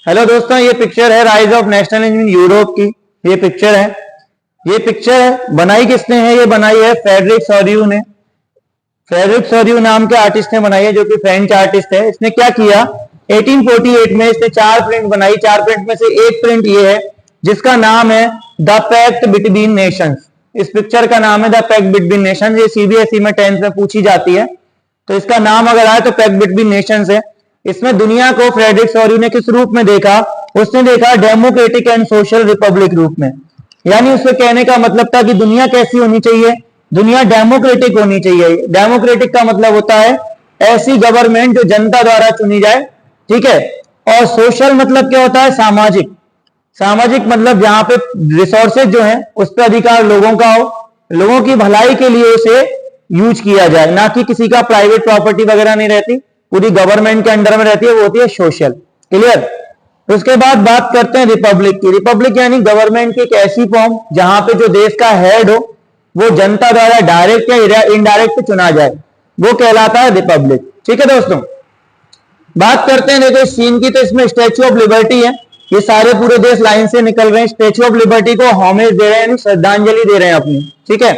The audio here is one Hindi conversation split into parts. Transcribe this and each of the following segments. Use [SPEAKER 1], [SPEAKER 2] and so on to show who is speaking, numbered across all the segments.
[SPEAKER 1] हेलो दोस्तों, ये पिक्चर है rise of nationalism in Europe की। ये पिक्चर है, ये पिक्चर बनाई किसने है? ये बनाई है फ्रेडरिक सोरियू ने। फ्रेडरिक सोरियू नाम के आर्टिस्ट ने बनाई है, जो कि फ्रेंच आर्टिस्ट है। इसने क्या किया, 1848 में इसने 4 प्रिंट बनाई। 4 प्रिंट में से एक प्रिंट ये है, जिसका नाम है द पैक्ट बिटवीन नेशंस। इस पिक्चर का नाम है द पैक्ट बिटवीन नेशंस। ये सीबीएसई में 10th में पूछी जाती है, तो इसका नाम अगर आए तो पैक्ट बिटवीन नेशंस है। इसमें दुनिया को फ्रेडरिक सोरियू ने किस रूप में देखा? उसने देखा डेमोक्रेटिक एंड सोशल रिपब्लिक रूप में। यानी उसके कहने का मतलब था कि दुनिया कैसी होनी चाहिए? दुनिया डेमोक्रेटिक होनी चाहिए। डेमोक्रेटिक का मतलब होता है ऐसी गवर्नमेंट जो जनता द्वारा चुनी जाए, ठीक है। और सोशल मतलब क्या होता है? सामाजिक। सामाजिक मतलब जहां पे रिसोर्सेज जो है उस पर अधिकार लोगों का हो, लोगों की भलाई के लिए उसे यूज किया जाए, ना कि किसी का प्राइवेट प्रॉपर्टी वगैरह नहीं रहती, पूरी गवर्नमेंट के अंडर में रहती है, वो होती है सोशल। क्लियर? उसके बाद बात करते हैं रिपब्लिक की। रिपब्लिक यानी गवर्नमेंट की एक ऐसी फॉर्म जहां पे जो देश का हेड हो वो जनता द्वारा डायरेक्ट या इनडायरेक्ट चुना जाए, वो कहलाता है रिपब्लिक। ठीक है दोस्तों, बात करते हैं देखो सीन की। तो इसमें स्टैच्यू ऑफ लिबर्टी है, ये सारे पूरे देश लाइन से निकल रहे हैं, स्टैच्यू ऑफ लिबर्टी को होमेज दे रहे हैं, श्रद्धांजलि दे रहे हैं अपनी। ठीक है,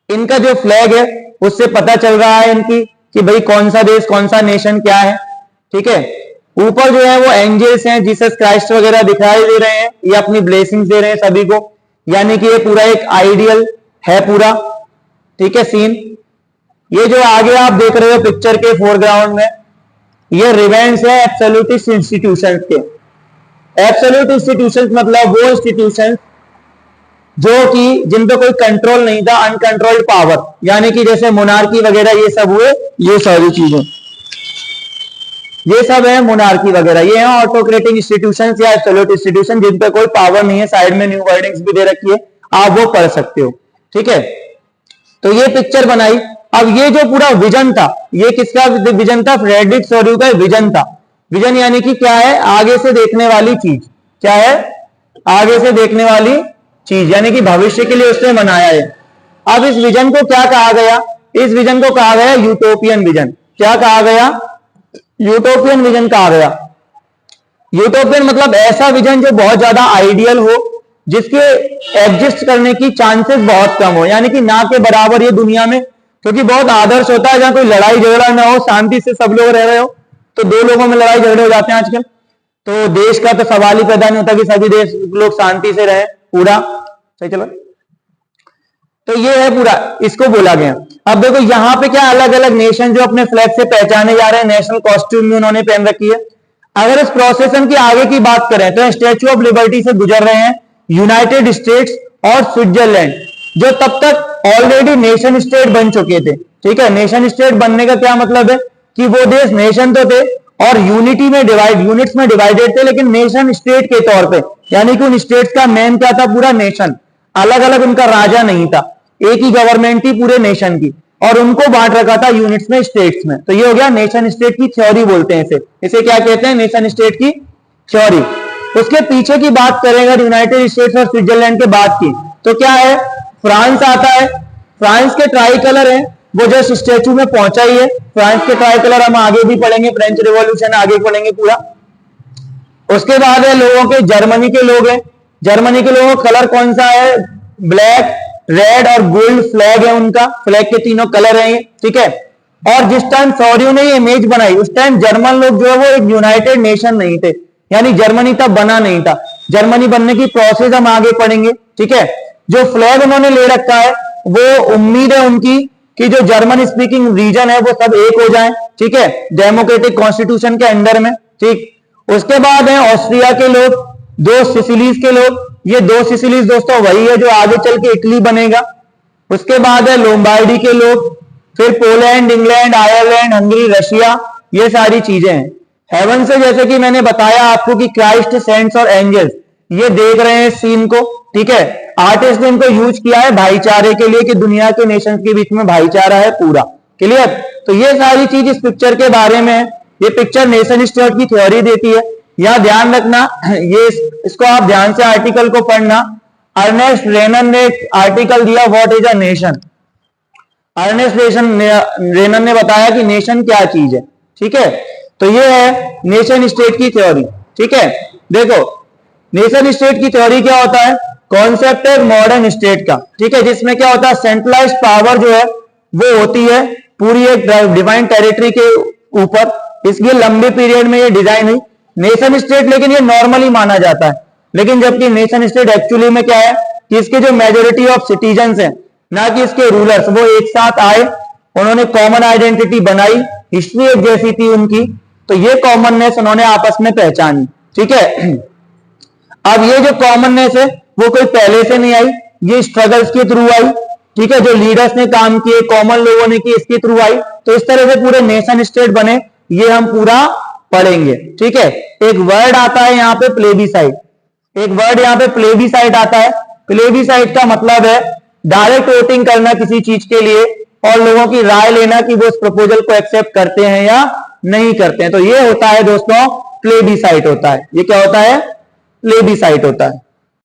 [SPEAKER 1] इनका जो फ्लैग है उससे पता चल रहा है इनकी कि भाई कौन सा देश, कौन सा नेशन क्या है। ठीक है, ऊपर जो है वो एंजल्स हैं, जीसस क्राइस्ट वगैरह दिखाई दे रहे हैं, ये अपनी ब्लेसिंग्स दे रहे हैं सभी को। यानी कि ये पूरा एक आइडियल है पूरा। ठीक है, सीन ये जो आगे आप देख रहे हो पिक्चर के फोरग्राउंड में, ये रिवेंट्स है एब्सोल्यूटिस्ट इंस्टीट्यूशंस के। एब्सोल्यूट इंस्टीट्यूशंस मतलब वो इंस्टीट्यूशंस जो कि जिन पे कोई कंट्रोल नहीं था, अनकंट्रोल्ड पावर, यानी कि जैसे मोनार्की वगैरह ये सब हुए, ये सारी चीजें, ये सब है मोनार्की वगैरह, ये है ऑटोक्रेटिक इंस्टीट्यूशंस या एब्सोल्यूट इंस्टीट्यूशन जिन पे कोई पावर नहीं है। साइड में न्यू वर्डिंग्स भी दे रखी है, आप वो पढ़ सकते हो। ठीक है, तो ये पिक्चर बनाई। अब ये जो पूरा विजन था, ये किसका विजन था? फ्रेडरिक सोरियू का विजन था। विजन यानी कि क्या है? आगे से देखने वाली चीज। क्या है? आगे से देखने वाली चीज, यानी कि भविष्य के लिए उसने बनाया है। अब इस विजन को क्या कहा गया? इस विजन को कहा गया यूटोपियन विजन। क्या कहा गया? यूटोपियन विजन कहा गया। यूटोपियन मतलब ऐसा विजन जो बहुत ज्यादा आइडियल हो, जिसके एग्जिस्ट करने की चांसेस बहुत कम हो, यानी कि ना के बराबर ये दुनिया में। क्योंकि बहुत आदर्श होता है जहां कोई लड़ाई झगड़ा ना हो, शांति से सब लोग रह रहे हो। तो दो लोगों में लड़ाई झगड़े हो जाते हैं आजकल, तो देश का तो सवाल ही पैदा नहीं होता कि सभी देश लोग शांति से रहे पूरा। सही चलो, तो ये है पूरा, इसको बोला गया। अब देखो यहाँ पे क्या अलग अलग नेशन जो अपने फ्लैग से पहचाने जा रहे हैं, नेशनल कॉस्ट्यूम में उन्होंने पहन रखी है। अगर इस प्रोसेसन की आगे की बात करें तो स्टैच्यू ऑफ लिबर्टी से गुजर रहे हैं यूनाइटेड स्टेट्स और स्विट्जरलैंड, जो तब तक ऑलरेडी नेशन स्टेट बन चुके थे। ठीक है, नेशन स्टेट बनने का क्या मतलब है कि वो देश नेशन तो थे और यूनिट्स में डिवाइडेड थे, लेकिन नेशन स्टेट के तौर पे, यानी कि उन स्टेट्स का मेन क्या था? पूरा नेशन। अलग अलग उनका राजा नहीं था, एक ही गवर्नमेंट थी पूरे नेशन की, और उनको बांट रखा था यूनिट्स में, स्टेट्स में। तो ये हो गया नेशन स्टेट की थ्योरी बोलते हैं इसे। इसे क्या कहते हैं? नेशन स्टेट की थ्योरी। उसके पीछे की बात करें अगर यूनाइटेड स्टेट्स और स्विट्जरलैंड के बाद की, तो क्या है? फ्रांस आता है। फ्रांस के ट्राई कलर है, वो जस्ट स्टैच्यू में पहुंचा ही है। फ्रांस के ट्राई कलर हम आगे भी पढ़ेंगे, फ्रेंच रिवॉल्यूशन आगे पढ़ेंगे पूरा। उसके बाद है लोगों के, जर्मनी के लोग हैं। जर्मनी के लोगों का कलर कौन सा है? ब्लैक, रेड और गोल्ड फ्लैग है उनका। फ्लैग के तीनों कलर हैं ये। ठीक है, और जिस टाइम सोरियू ने ये इमेज बनाई उस टाइम जर्मन लोग जो है वो एक यूनाइटेड नेशन नहीं थे, यानी जर्मनी तब बना नहीं था। जर्मनी बनने की प्रोसेस हम आगे पढ़ेंगे। ठीक है, जो फ्लैग उन्होंने ले रखा है वो उम्मीद है उनकी कि जो जर्मन स्पीकिंग रीजन है वो सब एक हो जाए। ठीक है, डेमोक्रेटिक कॉन्स्टिट्यूशन के अंडर में। ठीक, उसके बाद है ऑस्ट्रिया के लोग, दो सिसिलीज के लोग। ये दो सिसिलीज दोस्तों वही है जो आगे चल के इटली बनेगा। उसके बाद है लोम्बार्डी के लोग, फिर Poland, England, Ireland, Hungary, Russia, ये सारी चीजें हैं। हेवन से जैसे कि मैंने बताया आपको कि क्राइस्ट, सेंट्स और एंजल्स, ये देख रहे हैं सीन को। ठीक है, आर्टिस्ट ने इनको यूज किया है भाईचारे के लिए कि दुनिया के नेशन के बीच में भाईचारा है पूरा। क्लियर? तो ये सारी चीज इस पिक्चर के बारे में है। ये पिक्चर नेशन स्टेट की थ्योरी देती है। यहां ध्यान रखना, ये इसको आप ध्यान से आर्टिकल को पढ़ना। अर्नेस्ट रेनन ने एक आर्टिकल दिया, what is a nation. Ernest Renan ने बताया कि नेशन क्या चीज है। ठीक है, तो ये है नेशन स्टेट की थ्योरी। ठीक है, देखो नेशन स्टेट की थ्योरी क्या होता है, कॉन्सेप्ट है मॉडर्न स्टेट का, ठीक है, जिसमें क्या होता है सेंट्रलाइज्ड पावर जो है वो होती है पूरी एक डिवाइन टेरिटरी के ऊपर, इसलिए लंबे पीरियड में ये डिजाइन हुई नेशन स्टेट, लेकिन ये नॉर्मली माना जाता है। लेकिन जबकि नेशन स्टेट एक्चुअली में क्या है कि इसके जो मेजोरिटी ऑफ सिटीजन्स हैं, ना कि इसके रूलर्स, वो एक साथ आए, उन्होंने कॉमन आइडेंटिटी बनाई, हिस्ट्री एक जैसी थी उनकी, तो ये कॉमननेस उन्होंने आपस में पहचानी, ठीक है। अब ये जो कॉमननेस है वो कोई पहले से नहीं आई, ये स्ट्रगल्स के थ्रू आई, ठीक है, जो लीडर्स ने काम किए, कॉमन लोगों ने किए, इसके थ्रू आई। तो इस तरह से पूरे नेशन स्टेट बने, ये हम पूरा पढ़ेंगे, ठीक है। एक वर्ड आता है यहाँ पे प्लेबीसाइट, एक वर्ड यहाँ पे प्लेबीसाइट आता है। प्लेबीसाइट का मतलब है डायरेक्ट वोटिंग करना किसी चीज के लिए और लोगों की राय लेना कि वो उस प्रपोजल को एक्सेप्ट करते हैं या नहीं करते हैं। तो ये होता है दोस्तों प्लेबीसाइट होता है, ये क्या होता है, प्लेबीसाइट होता है।